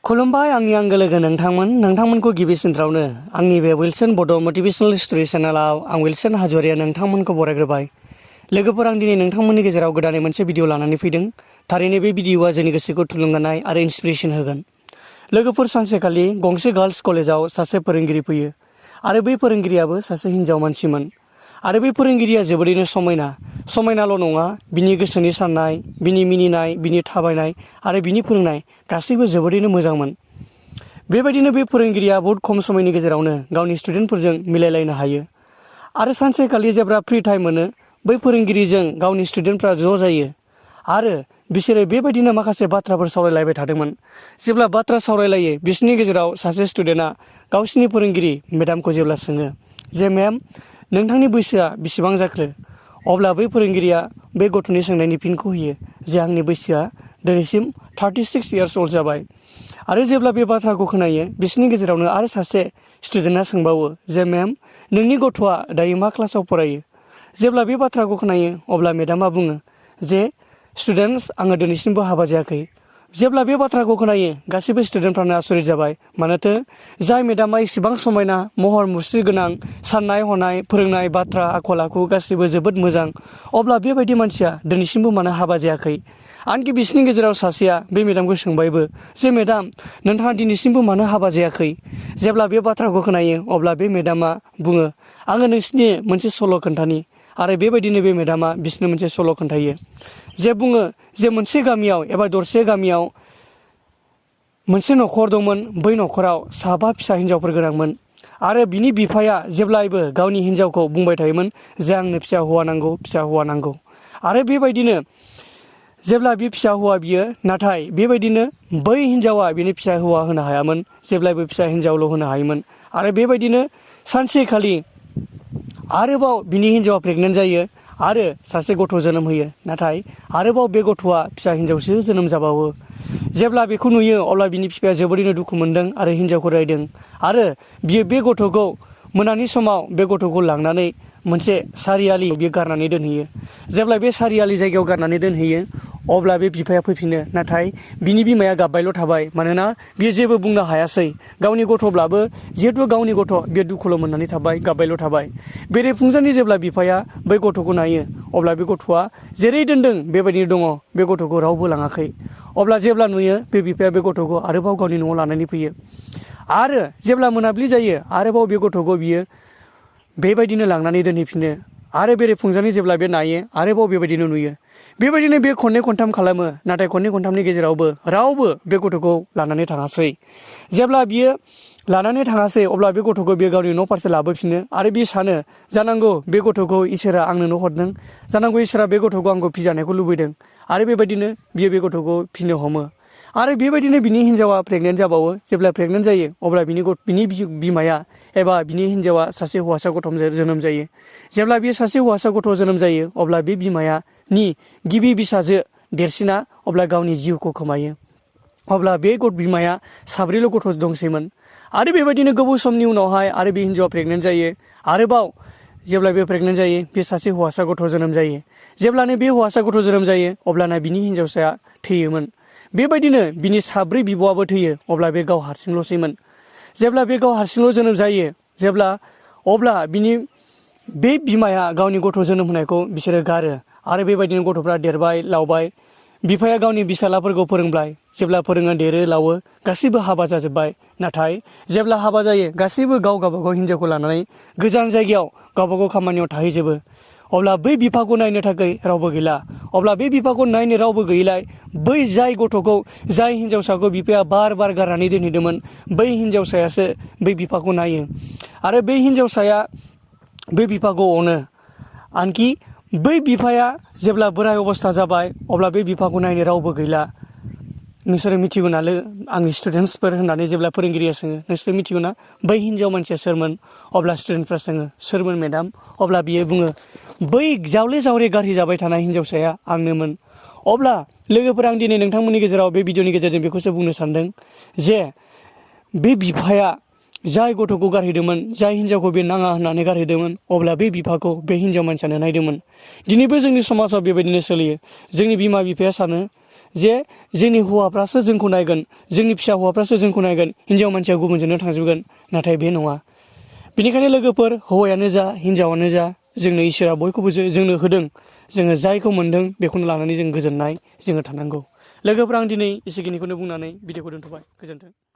खुलुमबाय आंनि आंगो लोगो नोंथांमोनखौ गिबि सेन्टारावनो आंनि बे विल्सन बड' मटिभेशनेल स्ट'री चेनेलाव आं विल्सन हाज'वारिया नोंथांमोनखौ बरायग्रोबाय। लोगोफोर, आं दिनै नोंथांमोननि गेजेराव गोदानै मोनसे भिडिअ लानानै फैदों। थारैनो बे भिडिअआ जोंनि गोसोखौ थुलुंगानाय आरो इन्सपिरेसन होगोन। लोगोफोर, सानसेखालि गंसे गार्लस कलेजाव सासे फोरोंगिरि फैयो आरो बै फोरोंगिरियाबो सासे हिन्जाव मानसिमोन। आरो बै फोरोंगिरिया जोबोरैनो समायनाल' नङा, बिनि गोसोनि साननाय, बिनि मिनिनाय, बिनि थाबायनाय आरो बिनि फोरोंनाय गासैबो जोबोरैनो मोजांमोन। बेबायदिनो बे फोरोंगिरिया बहुद खम समनि गेजेरावनो गावनि स्टुडेन्टफोरजों मिलायलायनो हायो। आरो सानसेखालि जेब्ला फ्रि टाइम मोनो, बै फोरोंगिरिजों गावनि स्टुडेन्टफ्रा ज' जायो आरो बिसोरो बेबायदिनो माखासे बाथ्राफोर सावरायलायबाय थादोंमोन। जेब्ला बाथ्रा सावरायलायो, बिसोरनि गेजेराव सासे स्टुडेन्टआ गावसिनि फोरोंगिरि मेडामखौ जेब्ला सोङो जे मेम, नोंथांनि बैसोआ बेसेबां जाखो? अब्ला बै फोरोंगिरिया बे गथ'नि सोंनायनि फिनखौ होयो जे आंनि बैसोआ दिनैसिम 36 इयार्स अल्ड जाबाय। आरो जेब्ला बे बाथ्राखौ खोनायो, बिसोरनि गेजेरावनो आरो सासे स्टुडेन्टआ सोंबावो जे मेम, नोंनि गथ'आ दायो मा क्लासाव फरायो? जेब्ला बे बाथ्राखौ खोनायो, अब्ला मेडामा बुङो जे स्टुडेन्टस, आङो दिनैसिमबो हाबा जायाखै। जेब्ला बे बाथ्राखौ खोनायो, गासैबो स्टुडेन्टफ्रानो आसरित जाबाय। मानोथो जाय मेडामा इसिबां समायना, महर मुस्रि गोनां, साननाय हनाय, फोरोंनाय, बाथ्रा आखल आखु गासैबो जोबोद मोजां, अब्ला बेबायदि मानसिया दिनैसिमबो मानो हाबा जायाखै? आनखि बिसोरनि गेजेराव सासेया बे मेडामखौ सोंबायबो जे मेडाम, नोंथाङा दिनैसिमबो मानो हाबा जायाखै? जेब्ला बे बाथ्राखौ खोनायो, अब्ला बे मेडामा बुङो, आङो नोंसिनि मोनसे सल' खोन्थानि। आरो बेबायदिनो बे मेडामा बिसोरनो मोनसे सल' खोन्थायो जे बुङो जे मोनसे गामियाव एबा दरसे गामियाव मोनसे न'खर दंमोन। बै न'खराव 7 फिसा हिन्जावफोर गोनांमोन। आरो बिनि बिफाया जेब्लायबो गावनि हिन्जावखौ बुंबाय थायोमोन जे आंनो फिसा हौवा नांगौ, फिसा हौवा नांगौ। आरो बेबायदिनो जेब्ला बे फिसा हौवा बियो, नाथाय बेबायदिनो बै हिन्जावा बिनि फिसा हौवा होनो हायामोन, जेब्लायबो फिसा हिन्जावल' होनो हायोमोन। आरो बेबायदिनो सानसेखालि आरोबाव बिनि हिन्जावा प्रेगनेन्ट जायो आरो सासे गथ' जोनोम होयो। नाथाय आरोबाव बे गथ'आ फिसा हिन्जावसो जोनोम जाबावो। जेब्ला बेखौ नुयो, अब्ला बिनि बिफाया जोबोरैनो दुखु मोनदों आरो हिन्जावखौ रायदों। आरो बियो बे गथ'खौ मोनानि समाव बे गथ'खौ लांनानै मोनसे सारियालि बियो गारनानै दोनहैयो। जेब्ला बे सारियालि जायगायाव गारनानै दोनहैयो, अब्ला बे बिफाया फैफिनो। नाथाय बिनि बिमाया गाबबायल' थाबाय, मानोना बियो जेबो बुंनो हायासै। गावनि गथ'ब्लाबो जिहेथु गावनि गथ', बियो दुखुल' मोननानै थाबाय, गाबबायल' थाबाय। बेरेफुंजानि जेब्ला बिफाया बै गथ'खौ नायो, अब्ला बे गथ'आ जेरै दोनदों बेबायदिनो दङ। बे गथ'खौ रावबो लाङाखै। अब्ला जेब्ला नुयो, बे बिफाया बे गथ'खौ आरोबाव गावनि न'आव लानानै फैयो। आरो जेब्ला मोनाबिलि जायो, आरोबाव बे गथ'खौ बियो बेबायदिनो लांनानै दोनहैफिनो। आरो बेरेफुंजानि जेब्ला बे नायो, आरोबाव बेबायदिनो नुयो। बेबायदिनो बे खननै खनथाम खालामो, नाथाय खननै खनथामनि गेजेरावबो रावबो बे गथ'खौ लानानै थाङासै। जेब्ला बियो लानानै थाङासै, अब्ला बे गथ'खौ बियो गावनि न' फारसे लाबोफिनो। आरो बियो सानो, जानांगौ बे गथ'खौ इसोरा आंनो हरदों, जानांगौ इसोरा बे गथ'खौ आंखौ फिजानायखौ लुबैदों। आरो बेबायदिनो बियो बे गथ'खौ फिनो हमो। आरो बेबायदिनो बिनि हिन्जावा प्रेगनेन्ट जाबावो। जेब्ला प्रेगनेन्ट जायो, अब्ला बिनि बिमाया एबा बिनि हिन्जावा सासे हौवासा गथ' जोनोम जायो। जेब्ला बियो सासे हौवासा गथ' जोनोम जायो, अब्ला बे बिमानि गिबि फिसाजो देरसिना अब्ला गावनि जिउखौ खोमायो। अब्ला बे बिमाया 7 गथ' दंसैमोन। आरो बेबायदिनो गोबाव समनि उनावहाय आरो बे हिन्जावा प्रेगनेन्ट जायो। आरोबाव जेब्ला बे प्रेगनेन्ट जायो, बे सासे हौवासा गथ' जोनोम जायो। जेब्लानो बे हौवासा गथ' जोनोम जायो, अब्लाना बिनि हिन्जावसाया थैयोमोन। बेबायदिनो बिनि 7 बिब'आबो थैयो। अब्ला बे गाव हारसिंल'सैमोन। जेब्ला बे गाव हारसिंल' जोनोम जायो, अब्ला बिनि बे बिमाया गावनि गथ' जोनोम होनायखौ बिसोरो गारो। आरो बेबायदिनो गथ'फ्रा देरबाय, लावबाय। बिफाया गावनि फिसालाफोरखौ फोरोंबाय। जेब्ला फोरोङो, देरो, लावो, गासैबो हाबा जाजोब्बाय। नाथाय जेब्ला हाबा जायो, गासैबो गावबागाव हिन्जावखौ लानानै गोजान जायगायाव गावबागाव खामानियाव थाहैजोबो। अब्ला बै बिफाखौ नायनो थाखाय रावबो गैला। अब्ला बे बिफाखौ नायनो रावबो गैयैलाय, बै जाय हिन्जावसाखौ बिफाया बार बार गारनानै दोनहैदोंमोन, बै हिन्जावसायासो बै बिफाखौ नायो। आरो बै हिन्जावसाया बै बिफाखौ अनो। आनखि बै बिफाया जेब्ला बोराय अबस्था जाबाय, अब्ला बे बिफाखौ नायनो रावबो गैला। नोंसोरो मिथिगौ नालै, आंनि स्टुडेन्टसफोर होननानै जेब्ला फोरोंगिरिया सोङो, नोंसोरो मिथिगौ ना बै हिन्जाव मानसिया सोरमोन? अब्ला स्टुडेन्टफ्रा सोङो, सोरमोन मेडाम? अब्ला बियो बुङो, बै जावले जावरे गारहि जाबाय थानाय हिन्जावसाया आंनोमोन। अब्ला लोगोफोर, आं दिनै नोंथांमोननि गेजेराव बे भिडिअनि गेजेरजों बेखौसो बुंनो सानदों जे बे बिफाया जाय गथ'खौ गारहैदोंमोन, जाय हिन्जावखौ बे नाङा होननानै गारहैदोंमोन, अब्ला बे बिफाखौ बे हिन्जाव मानसियानो नायदोंमोन। दिनैबो जोंनि समाजाव बेबायदिनो सोलियो। जोंनि बिमा बिफाया सानो जे जोंनि हौवाफ्रासो जोंखौ नायगोन, जोंनि फिसा हौवाफ्रासो जोंखौ नायगोन, हिनजाव मानसिया गुबुनजोंनो थांजोबगोन। नाथाय बे नङा। बेनिखायनो लोगोफोर, हौवायानो जा हिनजावानो जा, जोंनो इसोरा बयखौबो जोंनो होदों। जोङो जायखौ मोनदों बेखौनो लानानै जों गोजोननाय जोङो थानांगौ। लोगोफोर, आं दिनै एसेखिनिखौनो बुंनानै भिडिअखौ दोनथ'बाय। गोजोन्थों।